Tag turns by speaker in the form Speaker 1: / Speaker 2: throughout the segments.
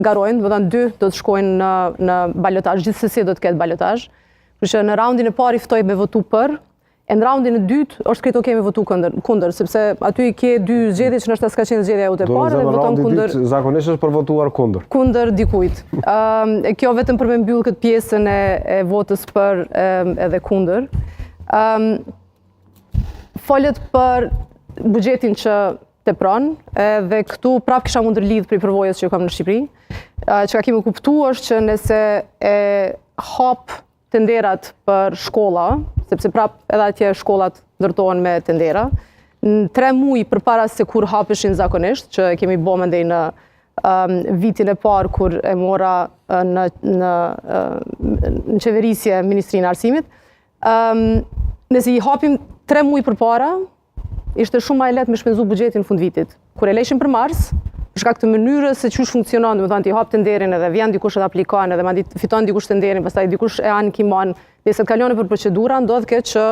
Speaker 1: garojnë, do të thënë 2 do të shkojnë në balotazh, gjithsesi do të ketë balotazh. Kështu që në raundin e parë i ftoj me votu për, e në raundin e dytë është krejt okej me votu kundër, sepse aty ke 2 zgjedhje që nështë s'ka qenë zgjedhja jote e parë dhe voton kundër.
Speaker 2: Zakonisht është për votuar kundër.
Speaker 1: Kundër dikujt. Kjo vetëm për me mbyll këtë pjesën e votës për edhe kundër. Folet për buxhetin që tepron, dhe këtu prap kisha mundër lidh për përvojës që kam në Shqipëri. Që ka kemi kuptu është që nëse e hap tenderat për shkolla, sepse prap edhe atje shkollat ndërtohen me tendera, në 3 muaj përpara se kur hapeshin zakonisht, që kemi bo mendej në vitin e parë kur e mora në qeverisje Ministrinë e Arsimit, nëse i hapim 3 muaj përpara, ishte shumë më e lehtë me shpenzu buxhetin në fund vitit. Kur e lejshim për mars, për shkak të mënyrës se çu funksionon, do të thonë ti hap tenderin edhe vjen dikush të aplikon edhe mandej fiton dikush tenderin, pastaj dikush e ankimon, dhe se të kalon për procedura, ndodh që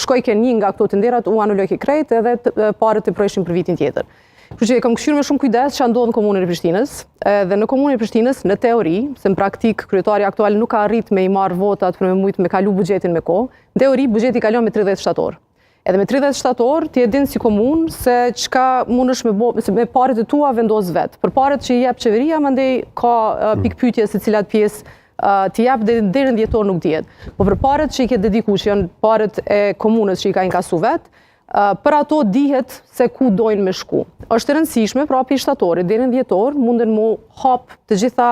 Speaker 1: shkoj ke një nga këto tenderat u anuloj ke krejt edhe parët e projshin për vitin tjetër. Kështu që e kam këshirë me shumë kujdes që ndodh në komunën e Prishtinës, dhe në komunën e Prishtinës, në teori, se në praktik kryetari aktual nuk ka arrit me i marrë votat për me mujt me kalu buxhetin me kohë, në teori buxheti kalon me 30 shtator. Edhe me 30 shtator, ti e din si komunë se çka mundesh me paret e tua vendos vetë. Për paret që i jep qeveria, mandej ka pikpyetje se cilat pjesë t'i jep dhe deri në dhjetor nuk dihet. Po për paret që i ke dedikuar, që janë paret e komunës që i ka inkasu vetë, për ato dihet se ku dojnë me shku. Është e rëndësishme, pra pi shtatorit, deri në dhjetor, munden mu hap të gjitha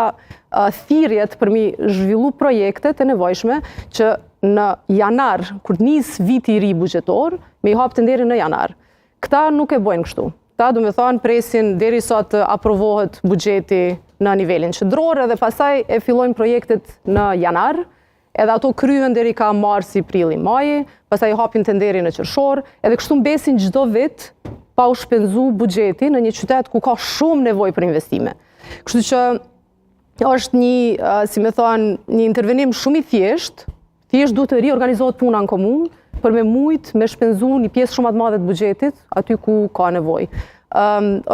Speaker 1: thirrjet për mi zhvillu projektet e nevojshme që në janar, kur nis viti i ri buxhetor, me i hap tenderin në janar. Këta nuk e bojnë kështu. Ta do me thonë presin derisa të aprovohet buxheti në nivelin qendror dhe pastaj e fillojnë projektet në janar, edhe ato kryen deri ka marsi, prilli, maji, pastaj hapin tenderin në qershor, edhe kështu mbesin çdo vit pa u shpenzu buxheti në një qytet ku ka shumë nevojë për investime. Kështu që është një, si me thonë, një intervenim shumë i thjeshtë duhet të riorganizohet puna në komunë për me mujt me shpenzu një pjesë shumë të madhe të buxhetit aty ku ka nevojë.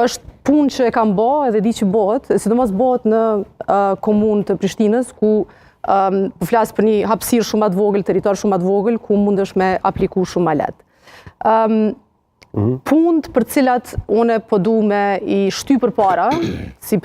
Speaker 1: Është punë që e kam bë edhe di që bëhet, sidomos bëhet në komunë të Prishtinës ku po flas për një hapësirë shumë të vogël, territor shumë të vogël ku mundesh me apliku shumë më lehtë. Punët për cilat unë po du me i shty përpara si